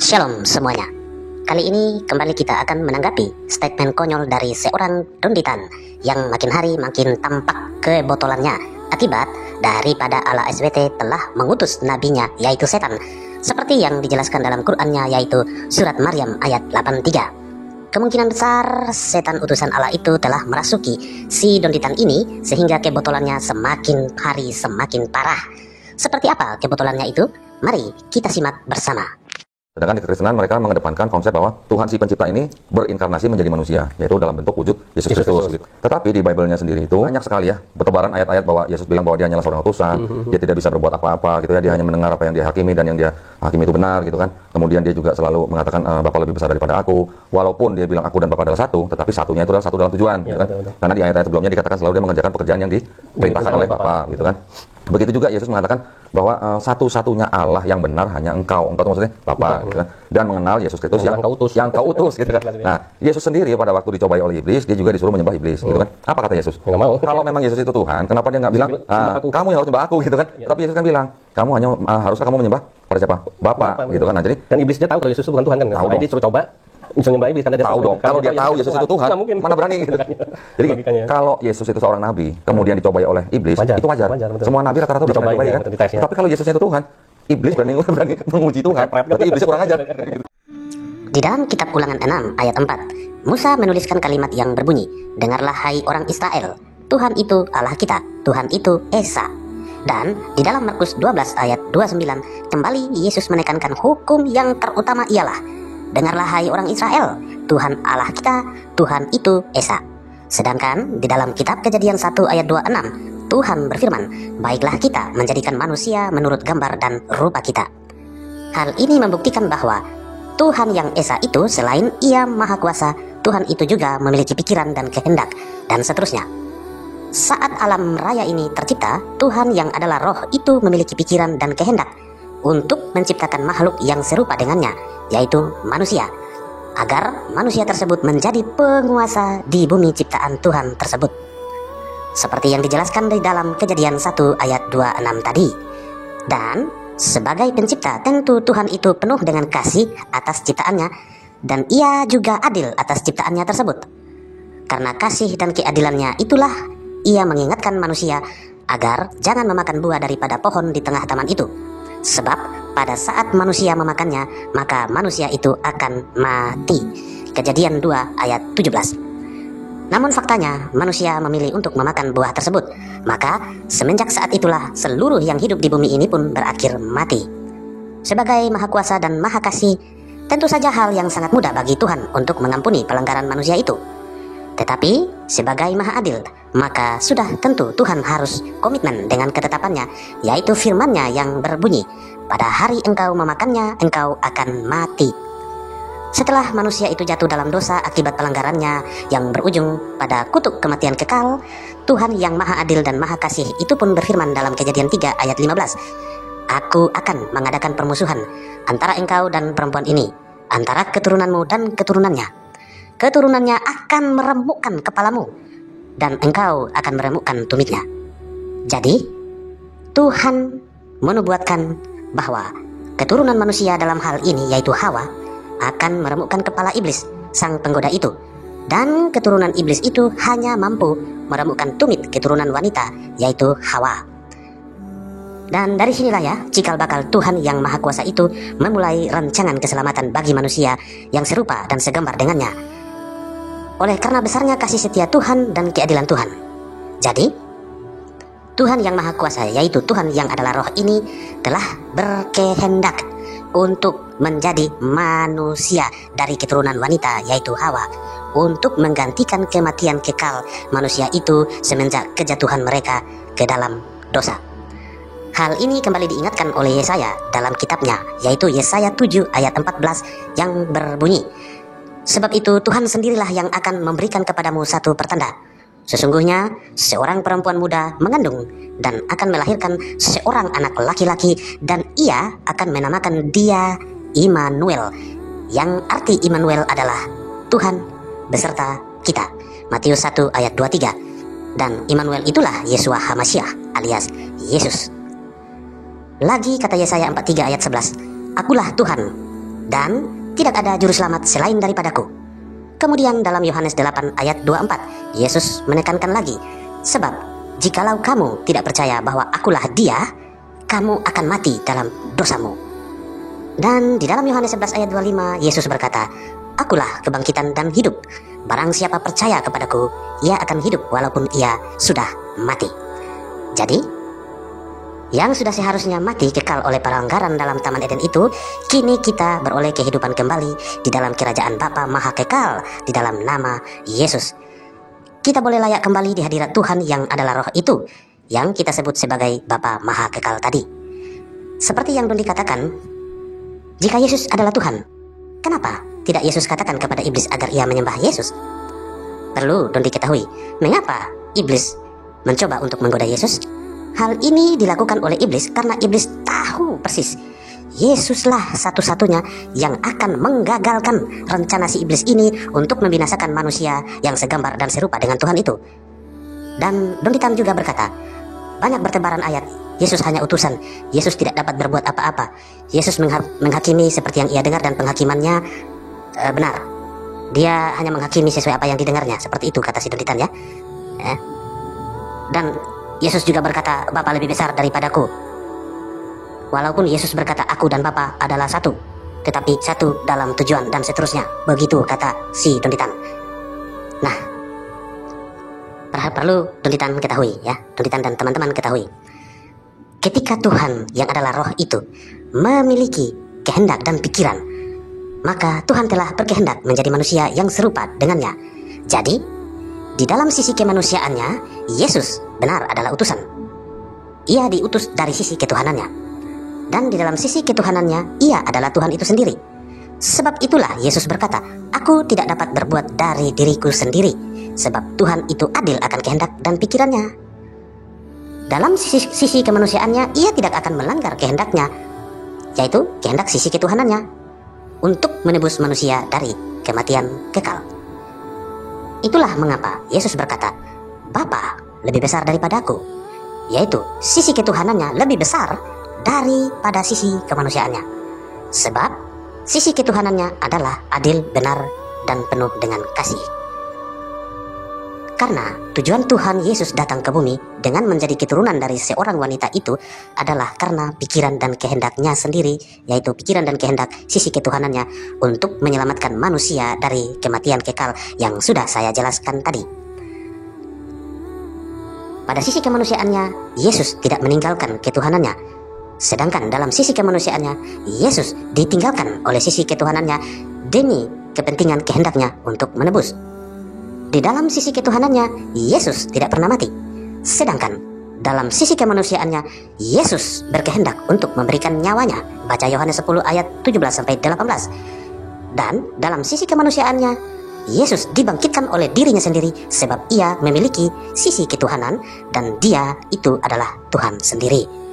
Shalom semuanya. Kali ini kembali kita akan menanggapi statement konyol dari seorang donditan yang makin hari makin tampak kebotolannya akibat daripada Allah SWT telah mengutus nabinya yaitu setan, seperti yang dijelaskan dalam Qur'annya yaitu surat Maryam ayat 83. Kemungkinan besar setan utusan Allah itu telah merasuki si donditan ini sehingga kebotolannya semakin hari semakin parah. Seperti apa kebotolannya itu? Mari kita simak bersama. Sedangkan di kekristenan mereka mengedepankan konsep bahwa Tuhan si pencipta ini berinkarnasi menjadi manusia, yaitu dalam bentuk wujud Yesus Kristus. Tetapi di Bible-nya sendiri itu banyak sekali ya bertebaran ayat-ayat bahwa Yesus bilang bahwa dia hanyalah seorang utusan, dia tidak bisa berbuat apa-apa gitu ya, dia hanya mendengar apa yang dia hakimi dan yang dia hakimi itu benar gitu kan. Kemudian dia juga selalu mengatakan Bapa lebih besar daripada aku, walaupun dia bilang aku dan Bapa adalah satu, tetapi satunya itu adalah satu dalam tujuan gitu kan. Karena di ayat-ayat sebelumnya dikatakan selalu dia mengerjakan pekerjaan yang diperintahkan oleh Bapa gitu kan. Begitu juga Yesus mengatakan bahwa satu-satunya Allah yang benar hanya engkau itu maksudnya Bapa gitu kan? Dan mengenal Yesus Kristus yang kau utus gitu kan. Nah, Yesus sendiri pada waktu dicobai oleh iblis, dia juga disuruh menyembah iblis gitu kan. Apa kata Yesus? Nggak mau. Kalau memang Yesus itu Tuhan, kenapa dia nggak bilang kamu yang harus menyembah aku gitu kan? Tapi Yesus kan bilang, kamu hanya haruskah kamu menyembah pada siapa? Bapa gitu kan. Nah, jadi dan iblisnya tahu kalau Yesus itu bukan Tuhan kan? Tahu dia disuruh coba bisa nyembah iblis karena dia tahu dong. Kalau dia tahu Yesus itu Tuhan, mana berani gitu. Jadi kalau Yesus itu seorang nabi, kemudian dicobai oleh iblis, itu wajar. Semua nabi rata-rata dicobai kan. Tapi kalau Yesusnya itu Tuhan, iblis berani menguji Tuhan. Berarti iblis kurang ajar. Di dalam kitab Ulangan 6 ayat 4, Musa menuliskan kalimat yang berbunyi, "Dengarlah hai orang Israel, Tuhan itu Allah kita, Tuhan itu Esa." Dan di dalam Markus 12 ayat 29, kembali Yesus menekankan hukum yang terutama ialah, "Dengarlah hai orang Israel, Tuhan Allah kita, Tuhan itu Esa." Sedangkan di dalam kitab Kejadian 1 ayat 26, Tuhan berfirman, "Baiklah kita menjadikan manusia menurut gambar dan rupa kita." Hal ini membuktikan bahwa Tuhan yang Esa itu selain Ia Maha Kuasa, Tuhan itu juga memiliki pikiran dan kehendak, dan seterusnya. Saat alam raya ini tercipta, Tuhan yang adalah roh itu memiliki pikiran dan kehendak untuk menciptakan makhluk yang serupa dengannya, yaitu manusia, agar manusia tersebut menjadi penguasa di bumi ciptaan Tuhan tersebut. Seperti yang dijelaskan di dalam Kejadian 1 ayat 26 tadi. Dan sebagai pencipta, tentu Tuhan itu penuh dengan kasih atas ciptaannya, dan Ia juga adil atas ciptaannya tersebut. Karena kasih dan keadilannya itulah Ia mengingatkan manusia agar jangan memakan buah daripada pohon di tengah taman itu. Sebab pada saat manusia memakannya, maka manusia itu akan mati. Kejadian 2 ayat 17. Namun faktanya, manusia memilih untuk memakan buah tersebut. Maka semenjak saat itulah seluruh yang hidup di bumi ini pun berakhir mati. Sebagai Maha Kuasa dan Maha Kasih, tentu saja hal yang sangat mudah bagi Tuhan untuk mengampuni pelanggaran manusia itu. Tetapi sebagai Maha Adil, maka sudah tentu Tuhan harus komitmen dengan ketetapannya, yaitu firman-Nya yang berbunyi, "Pada hari engkau memakannya, engkau akan mati." Setelah manusia itu jatuh dalam dosa akibat pelanggarannya yang berujung pada kutuk kematian kekal, Tuhan yang Maha Adil dan Maha Kasih itu pun berfirman dalam Kejadian 3 ayat 15, "Aku akan mengadakan permusuhan antara engkau dan perempuan ini, antara keturunanmu dan keturunannya. Keturunannya akan meremukkan kepalamu, dan engkau akan meremukkan tumitnya." Jadi, Tuhan menubuatkan bahwa keturunan manusia dalam hal ini yaitu Hawa akan meremukkan kepala iblis, sang penggoda itu. Dan keturunan iblis itu hanya mampu meremukkan tumit keturunan wanita, yaitu Hawa. Dan dari sinilah ya, cikal bakal Tuhan yang Maha Kuasa itu memulai rancangan keselamatan bagi manusia yang serupa dan segambar dengannya. Oleh karena besarnya kasih setia Tuhan dan keadilan Tuhan. Jadi, Tuhan yang Maha Kuasa, yaitu Tuhan yang adalah roh ini, telah berkehendak untuk menjadi manusia dari keturunan wanita, yaitu Hawa, untuk menggantikan kematian kekal manusia itu semenjak kejatuhan mereka ke dalam dosa. Hal ini kembali diingatkan oleh Yesaya dalam kitabnya, yaitu Yesaya 7 ayat 14 yang berbunyi, "Sebab itu Tuhan sendirilah yang akan memberikan kepadamu satu pertanda. Sesungguhnya seorang perempuan muda mengandung dan akan melahirkan seorang anak laki-laki, dan ia akan menamakan dia Immanuel," yang arti Immanuel adalah Tuhan beserta kita. Matius 1 ayat 23. Dan Immanuel itulah Yeshua HaMashiach alias Yesus. Lagi kata Yesaya 43 ayat 11, "Akulah Tuhan dan tidak ada juru selamat selain daripadaku. Kemudian dalam Yohanes 8 ayat 24, Yesus menekankan lagi, sebab jikalau kamu tidak percaya bahwa akulah Dia, kamu akan mati dalam dosamu. Dan di dalam Yohanes 11 ayat 25, Yesus berkata, akulah kebangkitan dan hidup. Barang siapa percaya kepadaku, ia akan hidup walaupun ia sudah mati. Jadi, yang sudah seharusnya mati kekal oleh pelanggaran dalam Taman Eden itu, kini kita beroleh kehidupan kembali di dalam kerajaan Bapa Maha Kekal di dalam nama Yesus. Kita boleh layak kembali di hadirat Tuhan yang adalah Roh itu, yang kita sebut sebagai Bapa Maha Kekal tadi. Seperti yang Dondi katakan, jika Yesus adalah Tuhan, kenapa tidak Yesus katakan kepada iblis agar ia menyembah Yesus? Perlu Dondi ketahui, mengapa iblis mencoba untuk menggoda Yesus? Hal ini dilakukan oleh iblis karena iblis tahu persis Yesuslah satu-satunya yang akan menggagalkan rencana si iblis ini untuk membinasakan manusia yang segambar dan serupa dengan Tuhan itu. Dan Dondi Tam juga berkata, banyak bertebaran ayat, Yesus hanya utusan, Yesus tidak dapat berbuat apa-apa, Yesus menghakimi seperti yang ia dengar dan penghakimannya benar. Dia hanya menghakimi sesuai apa yang didengarnya, seperti itu kata si Dondi Tam ya. Dan Yesus juga berkata, Bapa lebih besar daripadaku. Walaupun Yesus berkata aku dan Bapa adalah satu, tetapi satu dalam tujuan dan seterusnya. Begitu kata si Dondi Tam. Nah, perlu Dondi Tam ketahui ya, Dondi Tam dan teman-teman ketahui. Ketika Tuhan yang adalah Roh itu memiliki kehendak dan pikiran, maka Tuhan telah berkehendak menjadi manusia yang serupa dengannya. Jadi, di dalam sisi kemanusiaannya, Yesus benar adalah utusan. Ia diutus dari sisi ketuhanannya. Dan di dalam sisi ketuhanannya, ia adalah Tuhan itu sendiri. Sebab itulah Yesus berkata, aku tidak dapat berbuat dari diriku sendiri, sebab Tuhan itu adil akan kehendak dan pikirannya. Dalam sisi kemanusiaannya, ia tidak akan melanggar kehendaknya, yaitu kehendak sisi ketuhanannya, untuk menebus manusia dari kematian kekal. Itulah mengapa Yesus berkata, Bapa lebih besar daripadaku, yaitu sisi ketuhanannya lebih besar daripada sisi kemanusiaannya. Sebab sisi ketuhanannya adalah adil, benar, dan penuh dengan kasih. Karena tujuan Tuhan Yesus datang ke bumi dengan menjadi keturunan dari seorang wanita itu adalah karena pikiran dan kehendaknya sendiri, yaitu pikiran dan kehendak sisi ketuhanannya untuk menyelamatkan manusia dari kematian kekal yang sudah saya jelaskan tadi. Pada sisi kemanusiaannya, Yesus tidak meninggalkan ketuhanannya. Sedangkan dalam sisi kemanusiaannya, Yesus ditinggalkan oleh sisi ketuhanannya demi kepentingan kehendaknya untuk menebus. Di dalam sisi ketuhanannya, Yesus tidak pernah mati. Sedangkan dalam sisi kemanusiaannya, Yesus berkehendak untuk memberikan nyawanya. Baca Yohanes 10 ayat 17-18. Dan dalam sisi kemanusiaannya, Yesus dibangkitkan oleh dirinya sendiri sebab ia memiliki sisi ketuhanan dan dia itu adalah Tuhan sendiri.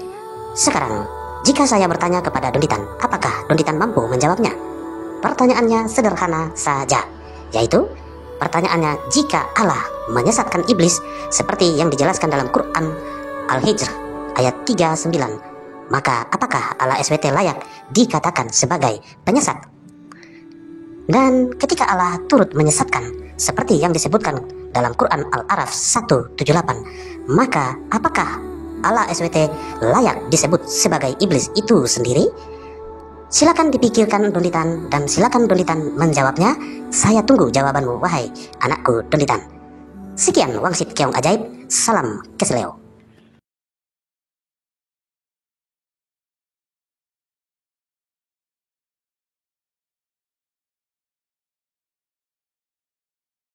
Sekarang, jika saya bertanya kepada Dondi Tam, apakah Dondi Tam mampu menjawabnya? Pertanyaannya sederhana saja, yaitu pertanyaannya, jika Allah menyesatkan iblis seperti yang dijelaskan dalam Quran Al-Hijr ayat 39, maka apakah Allah SWT layak dikatakan sebagai penyesat? Dan ketika Allah turut menyesatkan seperti yang disebutkan dalam Quran Al-Araf 178, maka apakah Allah SWT layak disebut sebagai iblis itu sendiri? Silakan dipikirkan Dondi Tam dan silakan Dondi Tam menjawabnya. Saya tunggu jawabanmu, wahai anakku Dondi Tam. Sekian Wangsit Keong Ajaib, salam keseleo.